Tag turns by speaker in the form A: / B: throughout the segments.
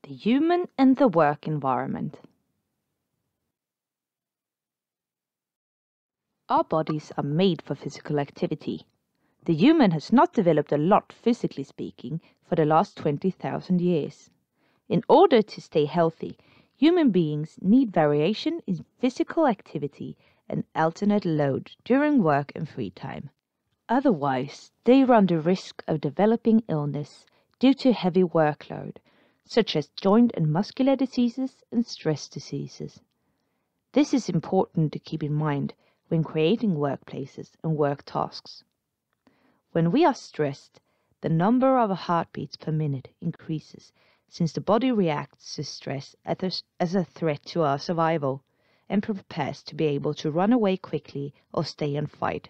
A: The human and the work environment. Our bodies are made for physical activity. The human has not developed a lot, physically speaking, for the last 20,000 years. In order to stay healthy, human beings need variation in physical activity and alternate load during work and free time. Otherwise, they run the risk of developing illness due to heavy workload, such as joint and muscular diseases and stress diseases. This is important to keep in mind when creating workplaces and work tasks. When we are stressed, the number of heartbeats per minute increases since the body reacts to stress as a threat to our survival and prepares to be able to run away quickly or stay and fight.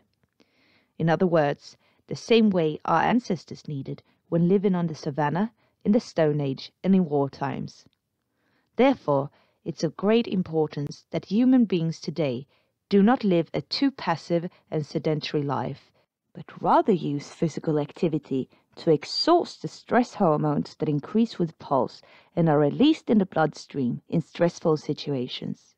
A: In other words, the same way our ancestors needed when living on the savannah, in the Stone Age, and in war times. Therefore, it's of great importance that human beings today do not live a too passive and sedentary life, but rather use physical activity to exhaust the stress hormones that increase with pulse and are released in the bloodstream in stressful situations.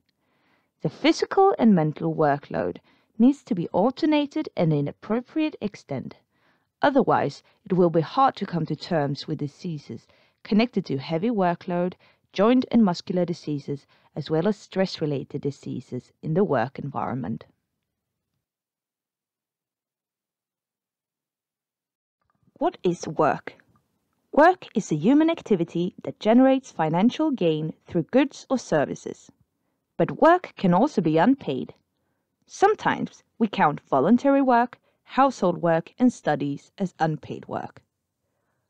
A: The physical and mental workload needs to be alternated and in appropriate extent. Otherwise, it will be hard to come to terms with diseases connected to heavy workload, joint and muscular diseases, as well as stress-related diseases in the work environment. What is work? Work is a human activity that generates financial gain through goods or services. But work can also be unpaid. Sometimes we count voluntary work, household work, and studies as unpaid work.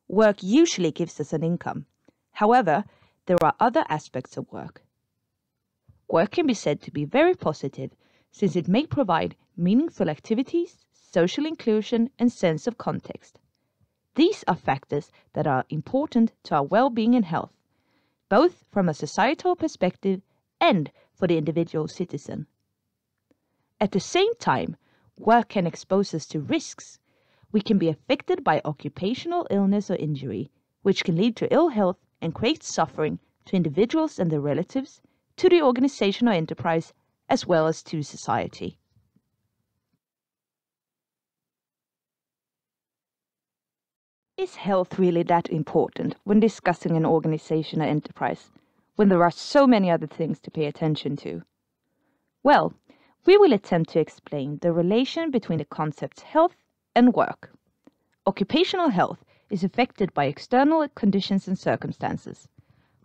A: Work usually gives us an income. However, there are other aspects of work. Work can be said to be very positive since it may provide meaningful activities, social inclusion, and sense of context. These are factors that are important to our well-being and health, both from a societal perspective and for the individual citizen. At the same time, work can expose us to risks. We can be affected by occupational illness or injury, which can lead to ill health and create suffering to individuals and their relatives, to the organization or enterprise, as well as to society. Is health really that important when discussing an organization or enterprise, when there are so many other things to pay attention to? Well, we will attempt to explain the relation between the concepts health and work. Occupational health is affected by external conditions and circumstances.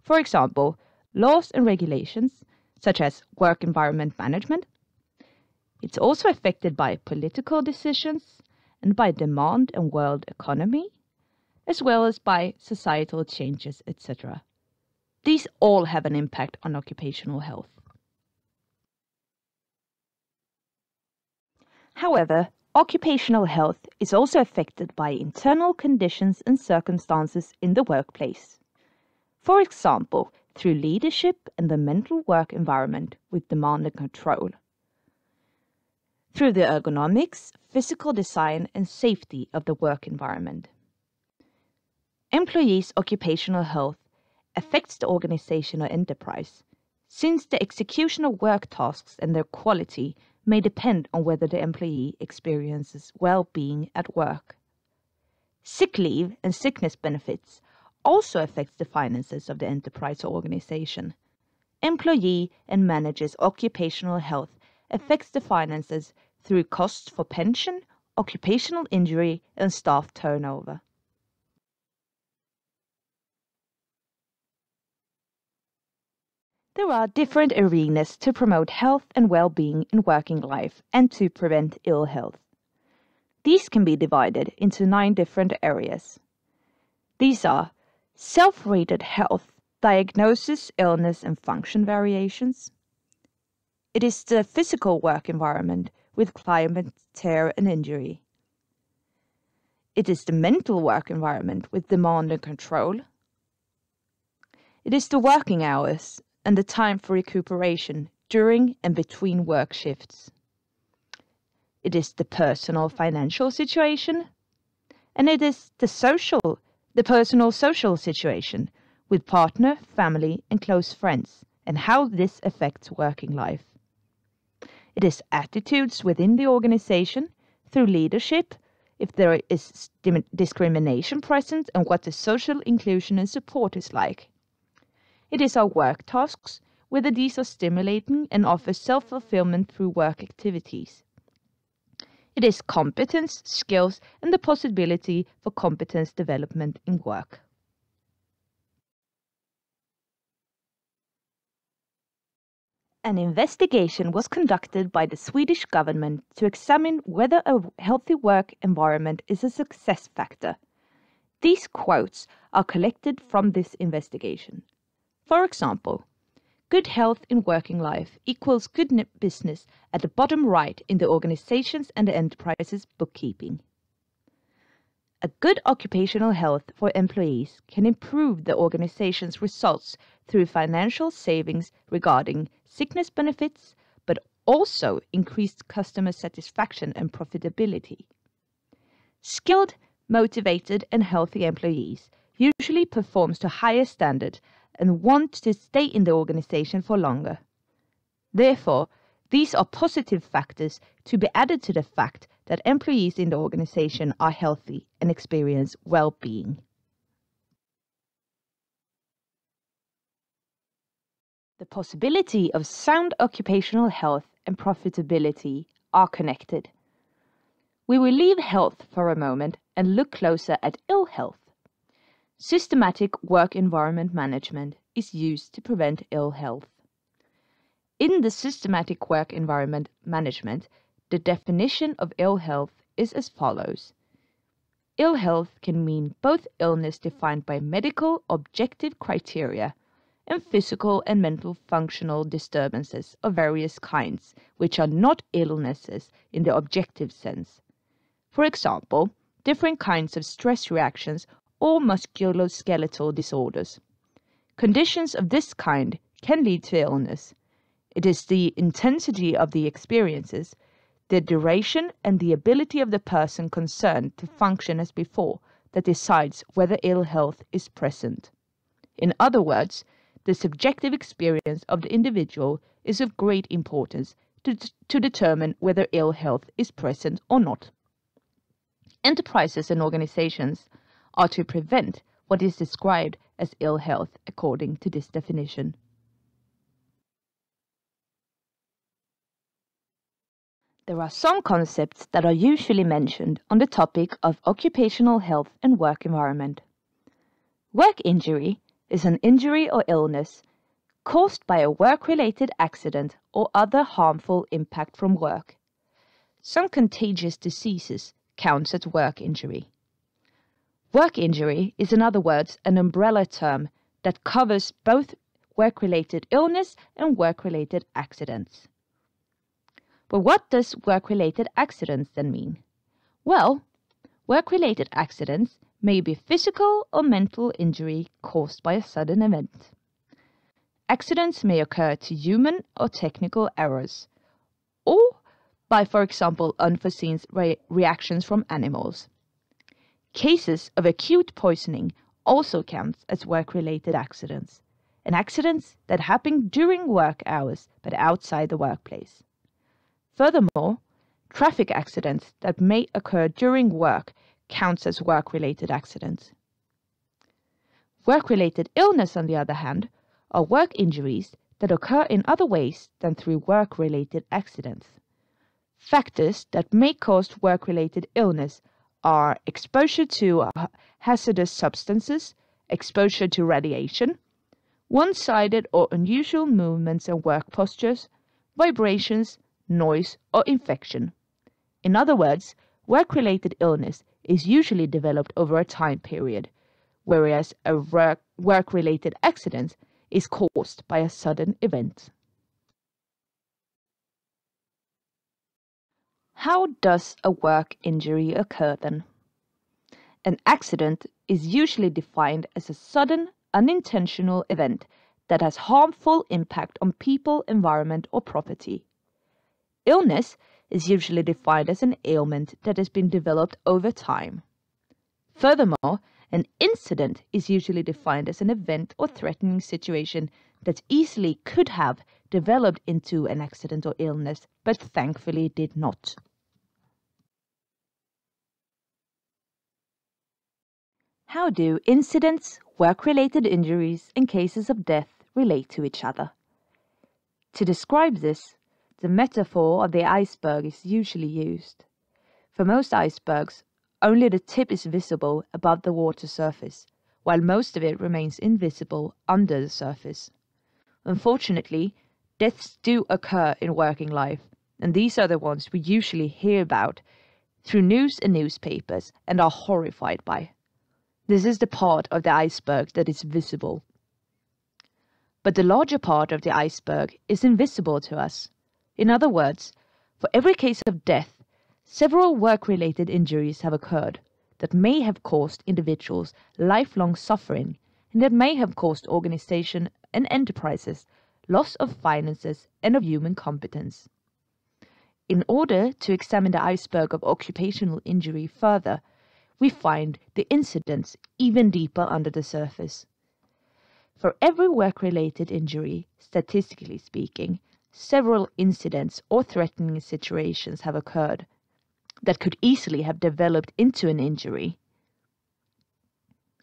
A: For example, laws and regulations, such as work environment management. It's also affected by political decisions and by demand and world economy, as well as by societal changes, etc. These all have an impact on occupational health. However, occupational health is also affected by internal conditions and circumstances in the workplace. For example, through leadership and the mental work environment with demand and control. Through the ergonomics, physical design, and safety of the work environment. Employees' occupational health affects the organization or enterprise, since the execution of work tasks and their quality may depend on whether the employee experiences well-being at work. Sick leave and sickness benefits also affects the finances of the enterprise or organization. Employee and manager's occupational health affects the finances through costs for pension, occupational injury, and staff turnover. There are different arenas to promote health and well-being in working life and to prevent ill health. These can be divided into 9 different areas. These are self-rated health, diagnosis, illness, and function variations. It is the physical work environment with climate, tear, and injury. It is the mental work environment with demand and control. It is the working hours and the time for recuperation during and between work shifts. It is the personal financial situation, and it is the personal social situation with partner, family, and close friends, and how this affects working life. It is attitudes within the organization, through leadership, if there is discrimination present, and what the social inclusion and support is like. It is our work tasks, whether these are stimulating and offer self-fulfillment through work activities. It is competence, skills, and the possibility for competence development in work. An investigation was conducted by the Swedish government to examine whether a healthy work environment is a success factor. These quotes are collected from this investigation. For example, good health in working life equals good business at the bottom right in the organization's and the enterprise's bookkeeping. A good occupational health for employees can improve the organization's results through financial savings regarding sickness benefits, but also increased customer satisfaction and profitability. Skilled, motivated, and healthy employees usually perform to higher standard and want to stay in the organization for longer. Therefore, these are positive factors to be added to the fact that employees in the organization are healthy and experience well-being. The possibility of sound occupational health and profitability are connected. We will leave health for a moment and look closer at ill health. Systematic work environment management is used to prevent ill health. In the systematic work environment management, the definition of ill health is as follows. Ill health can mean both illness defined by medical objective criteria and physical and mental functional disturbances of various kinds, which are not illnesses in the objective sense. For example, different kinds of stress reactions or musculoskeletal disorders. Conditions of this kind can lead to illness. It is the intensity of the experiences, the duration, and the ability of the person concerned to function as before that decides whether ill health is present. In other words, the subjective experience of the individual is of great importance to determine whether ill health is present or not. Enterprises and organizations are to prevent what is described as ill health according to this definition. There are some concepts that are usually mentioned on the topic of occupational health and work environment. Work injury is an injury or illness caused by a work-related accident or other harmful impact from work. Some contagious diseases count as work injury. Work injury is, in other words, an umbrella term that covers both work-related illness and work-related accidents. But what does work-related accidents then mean? Well, work-related accidents may be physical or mental injury caused by a sudden event. Accidents may occur to human or technical errors, or by, for example, unforeseen reactions from animals. Cases of acute poisoning also count as work-related accidents, and accidents that happen during work hours but outside the workplace. Furthermore, traffic accidents that may occur during work counts as work-related accidents. Work-related illness, on the other hand, are work injuries that occur in other ways than through work-related accidents. Factors that may cause work-related illness are exposure to hazardous substances, exposure to radiation, one-sided or unusual movements and work postures, vibrations, noise, or infection. In other words, work-related illness is usually developed over a time period, whereas a work-related accident is caused by a sudden event. How does a work injury occur then? An accident is usually defined as a sudden, unintentional event that has harmful impact on people, environment, or property. Illness is usually defined as an ailment that has been developed over time. Furthermore, An incident is usually defined as an event or threatening situation that easily could have developed into an accident or illness, but thankfully did not. How do incidents, work-related injuries, and cases of death relate to each other? To describe this, the metaphor of the iceberg is usually used. For most icebergs, only the tip is visible above the water surface, while most of it remains invisible under the surface. Unfortunately, deaths do occur in working life, and these are the ones we usually hear about through news and newspapers and are horrified by. This is the part of the iceberg that is visible. But the larger part of the iceberg is invisible to us. In other words, for every case of death, several work-related injuries have occurred that may have caused individuals lifelong suffering and that may have caused organizations and enterprises loss of finances and of human competence. In order to examine the iceberg of occupational injury further, we find the incidents even deeper under the surface. For every work-related injury, statistically speaking, several incidents or threatening situations have occurred that could easily have developed into an injury.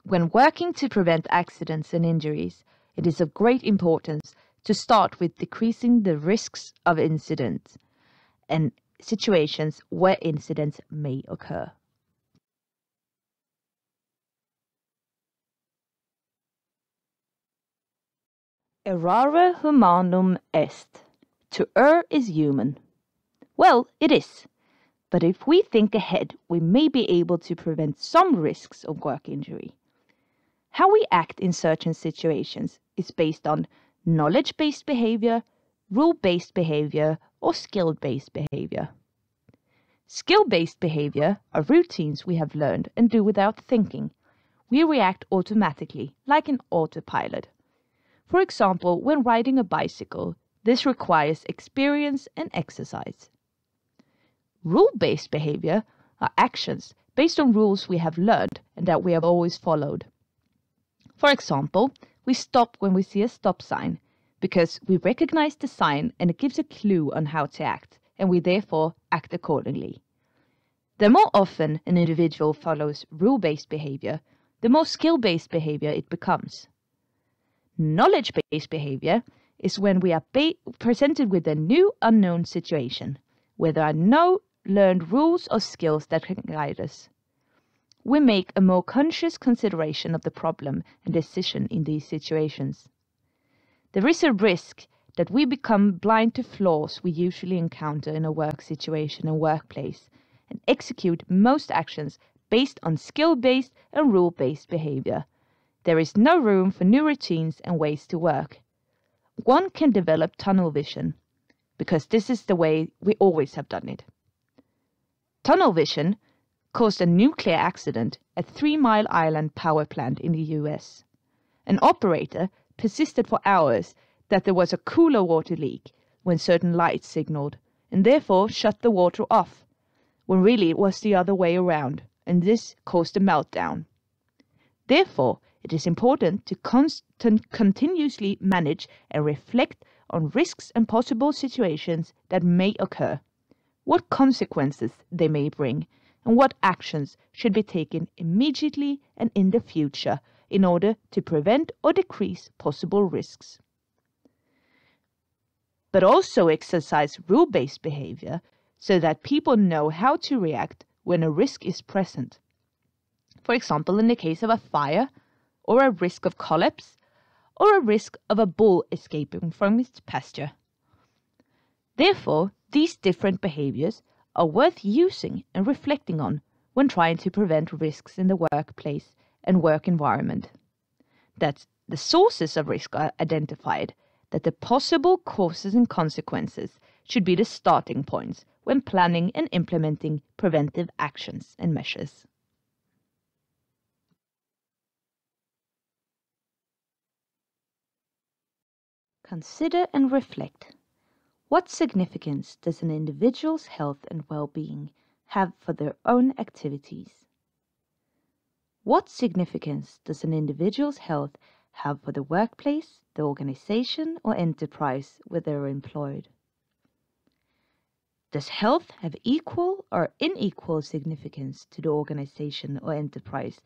A: When working to prevent accidents and injuries, it is of great importance to start with decreasing the risks of incidents and situations where incidents may occur. Errare humanum est. To err is human. Well, it is. But if we think ahead, we may be able to prevent some risks of work injury. How we act in certain situations is based on knowledge-based behavior, rule-based behavior, or skill-based behavior. Skill-based behavior are routines we have learned and do without thinking. We react automatically, like an autopilot. For example, when riding a bicycle, this requires experience and exercise. Rule-based behavior are actions based on rules we have learned and that we have always followed. For example, we stop when we see a stop sign because we recognize the sign and it gives a clue on how to act, and we therefore act accordingly. The more often an individual follows rule-based behavior, the more skill-based behavior it becomes. Knowledge-based behavior is when we are presented with a new unknown situation, where there are no learned rules or skills that can guide us. We make a more conscious consideration of the problem and decision in these situations. There is a risk that we become blind to flaws we usually encounter in a work situation and workplace and execute most actions based on skill-based and rule-based behavior. There is no room for new routines and ways to work. One can develop tunnel vision, because this is the way we always have done it. Tunnel vision caused a nuclear accident at 3 Mile Island power plant in the US. An operator persisted for hours that there was a cooler water leak when certain lights signaled, and therefore shut the water off, when really it was the other way around, and this caused a meltdown. Therefore, it is important to continuously manage and reflect on risks and possible situations that may occur, what consequences they may bring, and what actions should be taken immediately and in the future in order to prevent or decrease possible risks. But also exercise rule-based behavior so that people know how to react when a risk is present. For example, in the case of a fire, or a risk of collapse, or a risk of a bull escaping from its pasture. Therefore, these different behaviors are worth using and reflecting on when trying to prevent risks in the workplace and work environment. That the sources of risk are identified, that the possible causes and consequences should be the starting points when planning and implementing preventive actions and measures. Consider and reflect. What significance does an individual's health and well-being have for their own activities? What significance does an individual's health have for the workplace, the organization, or enterprise where they are employed? Does health have equal or unequal significance to the organization or enterprise,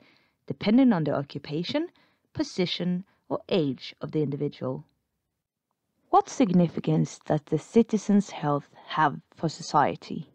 A: depending on the occupation, position, or age of the individual? What significance does the citizen's health have for society?